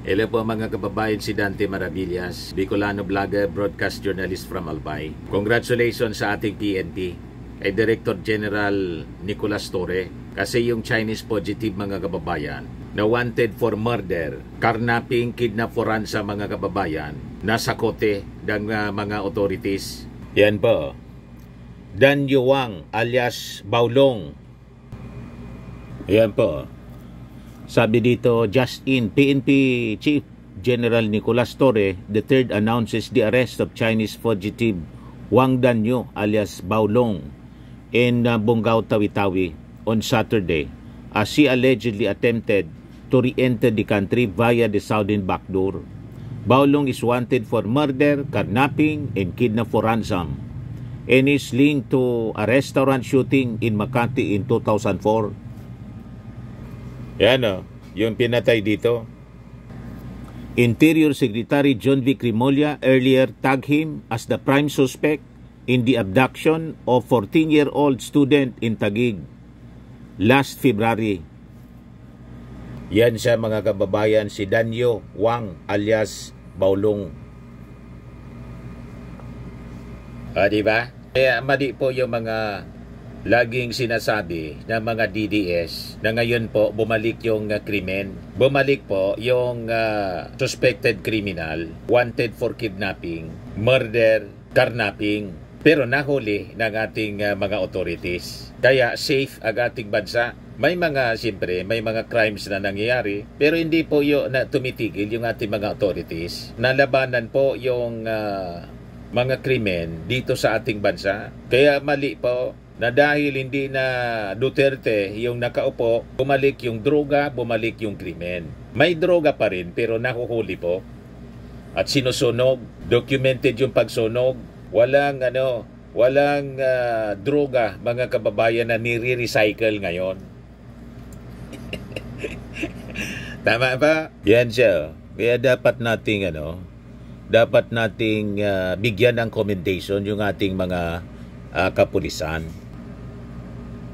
Hello po mga kababayan, si Dante Maravillas, Bicolano vlogger, broadcast journalist from Albay. Congratulations sa ating PNP, kay Director General Nicolas Torre, kasi yung Chinese positive mga kababayan na wanted for murder, carnapping, kidnap for ransom mga kababayan, nasa kote ng mga authorities. Yan po, Dan Yuang alias Baolong. Yan po. Sabi dito, just in, PNP Chief General Nicolas Torre III announces the arrest of Chinese fugitive Wang Danyu alias Baolong in Bungao, Tawi-Tawi on Saturday as he allegedly attempted to re-enter the country via the southern backdoor. Baolong is wanted for murder, kidnapping, and kidnap for ransom and is linked to a restaurant shooting in Makati in 2004. Yan o, yung pinatay dito. Interior Secretary John V. Crimolia earlier tagged him as the prime suspect in the abduction of 14-year-old student in Taguig last February. Yan siya mga kababayan, si Danyo Wang alias Baolong. Diba? Kaya mali po yung mga laging sinasabi ng mga DDS na ngayon po bumalik yung krimen. Bumalik po yung suspected criminal, wanted for kidnapping, murder, carnapping, pero nahuli ng ating mga authorities. Kaya safe ang ating bansa. May mga, siyempre, may mga crimes na nangyayari, pero hindi po yung na tumitigil yung ating mga authorities. Nalabanan po yung mga krimen dito sa ating bansa. Kaya mali po na dahil hindi na Duterte yung nakaupo, bumalik yung droga, bumalik yung krimen. May droga pa rin pero nahuhuli po. At sinusunog, documented yung pagsunog. Walang droga mga kababayan na nire-recycle ngayon. Tama ba? Yan siya. Kaya dapat nating bigyan ng commendation yung ating mga kapulisan.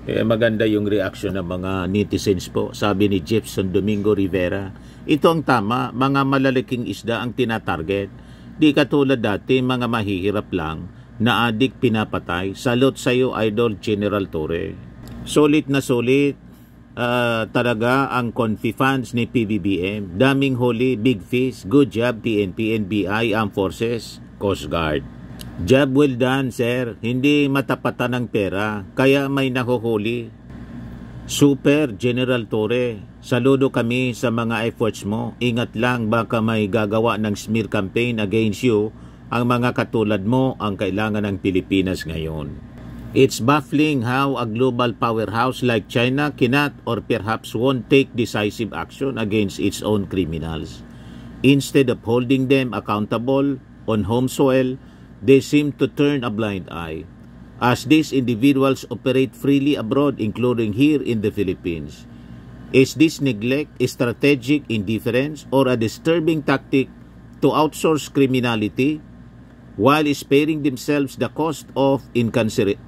Kaya maganda yung reaction ng mga netizens po. Sabi ni Jefferson Domingo Rivera, ito ang tama, mga malalaking isda ang tinatarget. Di katulad dati, mga mahihirap lang na adik pinapatay. Salute sa'yo, Idol General Torre. Sulit na sulit talaga ang Confi funds ni PBBM. Daming huli, big fish. Good job PNP, NBI, Armed Forces, Coast Guard. Job well done, sir. Hindi matapatan ng pera, kaya may nahuhuli. Super, General Torre. Saludo kami sa mga efforts mo. Ingat lang, baka may gagawa ng smear campaign against you. Ang mga katulad mo ang kailangan ng Pilipinas ngayon. It's baffling how a global powerhouse like China cannot or perhaps won't take decisive action against its own criminals. Instead of holding them accountable on home soil, they seem to turn a blind eye as these individuals operate freely abroad, including here in the Philippines. Is this neglect, strategic indifference, or a disturbing tactic to outsource criminality while sparing themselves the cost of incarceration?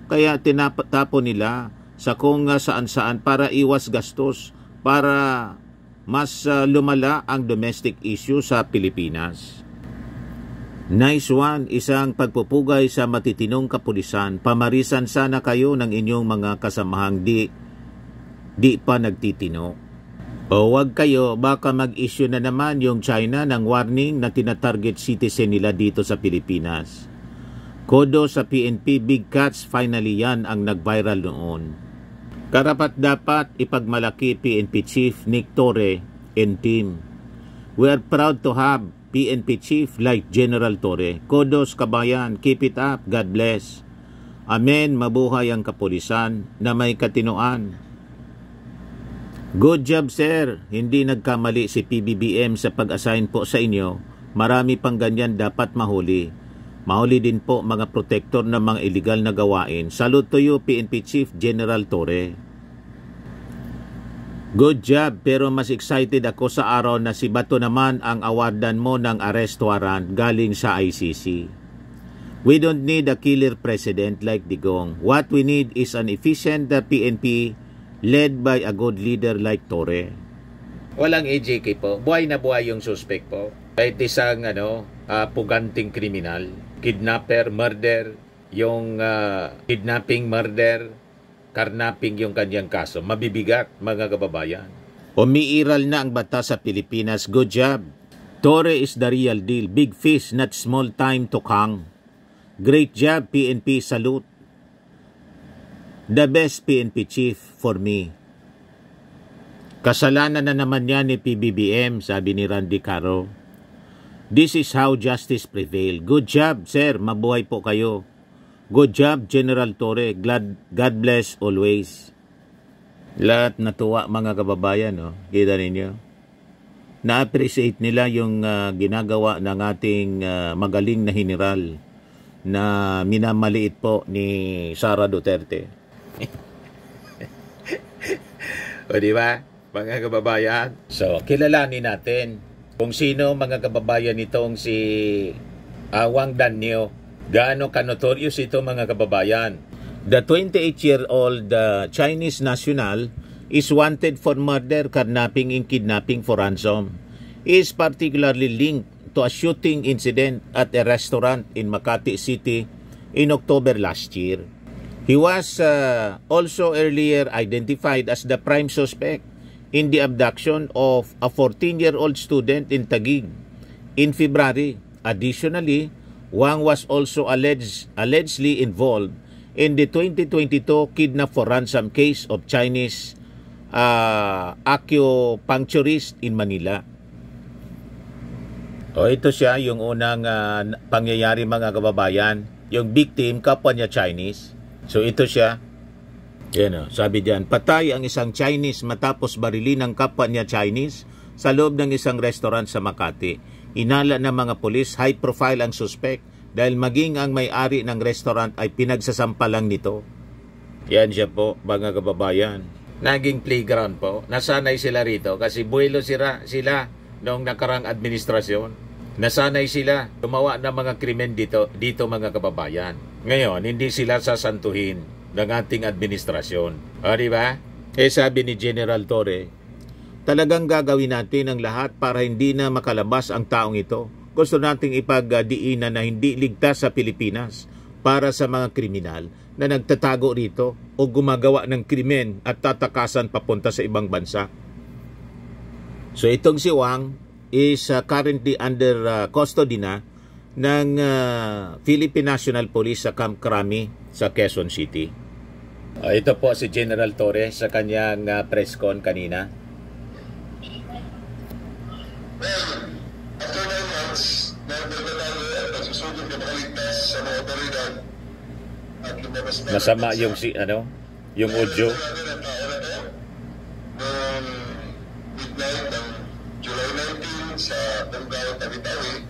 Kaya tinatapon nila sa kung saan-saan para iwas gastos, para mas lumala ang domestic issue sa Pilipinas. Nice one, isang pagpupugay sa matitinong kapulisan. Pamarisan sana kayo ng inyong mga kasamahang di pa nagtitino. O wag kayo, baka mag-issue na naman yung China ng warning na tinatarget citizen nila dito sa Pilipinas. Kodo sa PNP, big cats, finally yan ang nag-viral noon. Karapat-dapat ipagmalaki PNP Chief Nick Torre and team. We are proud to have PNP Chief like General Torre. Kudos kabayan, keep it up, God bless. Amen, mabuhay ang kapulisan na may katinoan. Good job sir, hindi nagkamali si PBBM sa pag-assign po sa inyo. Marami pang ganyan dapat mahuli. Mahuli din po mga protector ng mga illegal na gawain. Salute to you PNP Chief General Torre. Good job, pero mas excited ako sa araw na si Bato naman ang awardan mo ng arrest warrant galing sa ICC. We don't need a killer president like Digong. What we need is an efficient PNP led by a good leader like Torre. Walang AJK po. Buhay na buhay yung suspect po. Kahit isang puganting kriminal, kidnapper, murder, yung kidnapping, murder, karnaping yung kanyang kaso. Mabibigat, mga kababayan. Umiiral na ang batas sa Pilipinas. Good job. Torre is the real deal. Big fish, not small time to kang. Great job, PNP. Salute. The best PNP chief for me. Kasalanan na naman yan ni PBBM, sabi ni Randy Caro. This is how justice prevail. Good job, sir. Mabuhay po kayo. Good job, General Torre. God bless always. Lahat natuwa, mga kababayan. No? Kita ninyo. Na-appreciate nila yung ginagawa ng ating magaling na general na minamaliit po ni Sara Duterte. O diba? Mga kababayan. So, kilalanin natin kung sino, mga kababayan, itong si Wang Danyo. Gaano ka-notorious ito, mga kababayan. The 28-year-old Chinese national is wanted for murder, kidnapping, and kidnapping for ransom. He is particularly linked to a shooting incident at a restaurant in Makati City in October last year. He was also earlier identified as the prime suspect in the abduction of a 14-year-old student in Taguig in February. Additionally, Wang was also allegedly involved in the 2022 kidnap for ransom case of Chinese acupuncturist in Manila. O ito siya, yung unang pangyayari, mga kababayan. Yung victim, kapwa niya Chinese. So ito siya. Yan, sabi diyan, patay ang isang Chinese matapos barilin ng kapwa niya Chinese sa loob ng isang restaurant sa Makati. Inala ng mga pulis, high profile ang suspect dahil maging ang may-ari ng restaurant ay pinagsasampalang nito. Yan siya po, mga kababayan. Naging playground po. Nasanay sila rito kasi buwelo sila noong nakarang administrasyon. Nasanay sila gumawa ng mga krimen dito mga kababayan. Ngayon, hindi sila sasantuhin ng ating administrasyon. O, diba? Sabi ni General Torre, talagang gagawin natin ang lahat para hindi na makalabas ang taong ito. Gusto nating ipagdiinan na hindi ligtas sa Pilipinas para sa mga kriminal na nagtatago rito o gumagawa ng krimen at tatakasan papunta sa ibang bansa. So itong si Wang is currently under custody na ng Philippine National Police sa Camp Crame sa Quezon City. Ito po si General Torre sa kanyang press con kanina. Well, after 9 months, nagdagdagan at nagsusugod na makaligtas sa mga otoridad at lumabas na masama yung yung audio. Noong midnight ng July 19 sa Tanggaw, Tawi-Tawi,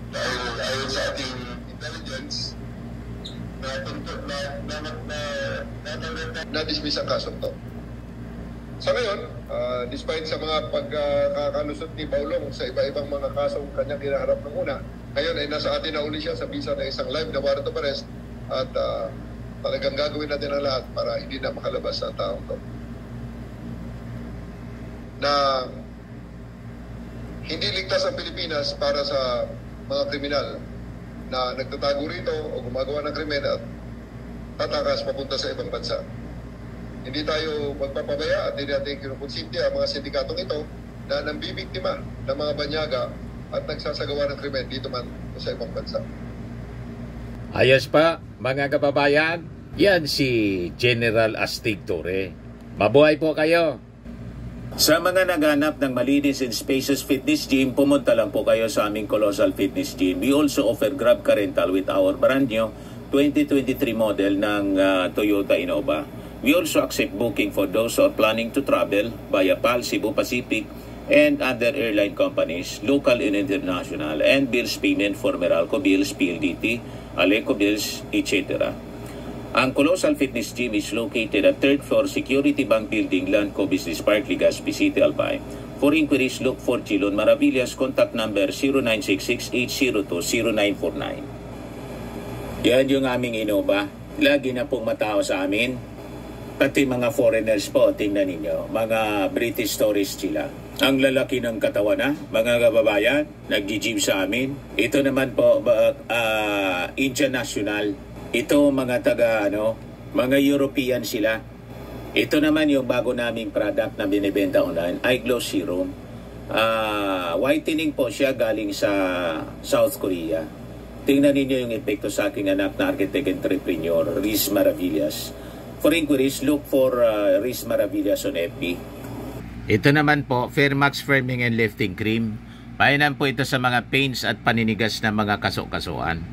dahil ayon sa ating intelligence, na-dismiss ang kaso to. Sa ngayon, despite sa mga pagkakalusot ni Paulong sa iba-ibang mga kasong kanyang hinaharap ng una, ngayon ay nasa atin na uli siya sa bisa ng isang live na warrant of arrest at talagang gagawin natin ang lahat para hindi na makalabas sa taong to. Na hindi ligtas ang Pilipinas para sa mga kriminal na nagtatago rito o gumagawa ng krimen at tatakas papunta sa ibang bansa. Hindi tayo magpapabaya at hindi natin kinukonsinti ang mga sindikatong ito na nambibiktima ng mga banyaga at nagsasagawa ng krimen dito man sa ibang bansa. Ayos pa, mga kababayan. Yan si General Astig Torre. Mabuhay po kayo. Sa mga naghanap ng malinis and spacious fitness gym, pumunta lang po kayo sa aming Colossal Fitness Gym. We also offer Grab Car Rental with our brand new 2023 model ng Toyota Innova. We also accept booking for those who are planning to travel via PAL, Cebu Pacific, and other airline companies, local and international, and bills payment for Meralco Bills, PLDT, Aleco Bills, etc. Ang Colossal Fitness Gym is located at 3rd floor Security Bank Building, Landco Business Park, Legazpi City, Albay. For inquiries, look for Chilon Maravillas. Contact number 0966-802-0949. Yan yung aming Innova. Lagi na pong matao sa amin. Pati mga foreigners po, tingnan ninyo, mga British tourists sila. Ang lalaki ng katawan na, mga kababayan, nag-gym sa amin. Ito naman po, Indian National. Ito mga mga European sila. Ito naman yung bago naming product na binibenta online, Eye Glow Serum. Whitening po siya galing sa South Korea. Tingnan ninyo yung epekto sa aking anak na architect entrepreneur, Riz Maravillas. For inquiries, look for Riz Maravillas on FB. Ito naman po, Fairmax Firming and Lifting Cream. Painan po ito sa mga pains at paninigas na mga kaso-kasuan.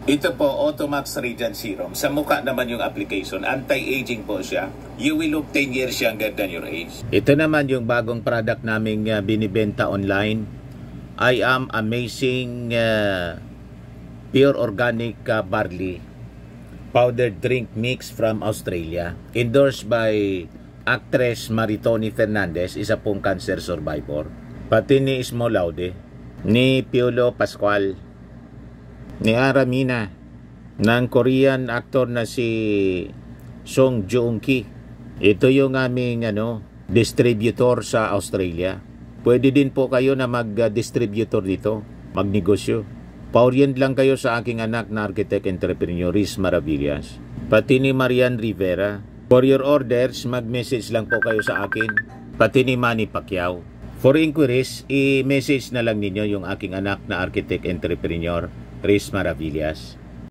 Ito po, Automax Radiant Serum. Sa mukha naman yung application. Anti-aging po siya. You will look 10 years younger than your age. Ito naman yung bagong product naming binibenta online. I Am Amazing Pure Organic Barley Powdered Drink Mix from Australia. Endorsed by actress Maritoni Fernandez, isa pong cancer survivor. Pati ni Ismo Laude, ni Piolo Pascual, ni Aramina, ng Korean actor na si Song Joong-ki. Ito yung aming distributor sa Australia. Pwede din po kayo na mag-distributor dito, magnegosyo. Pa-orient lang kayo sa aking anak na architect entrepreneur, Riz Maravillas. Pati ni Marian Rivera. For your orders, mag-message lang po kayo sa akin. Pati ni Manny Pacquiao. For inquiries, i-message na lang ninyo yung aking anak na architect entrepreneur, Riz Maravillas.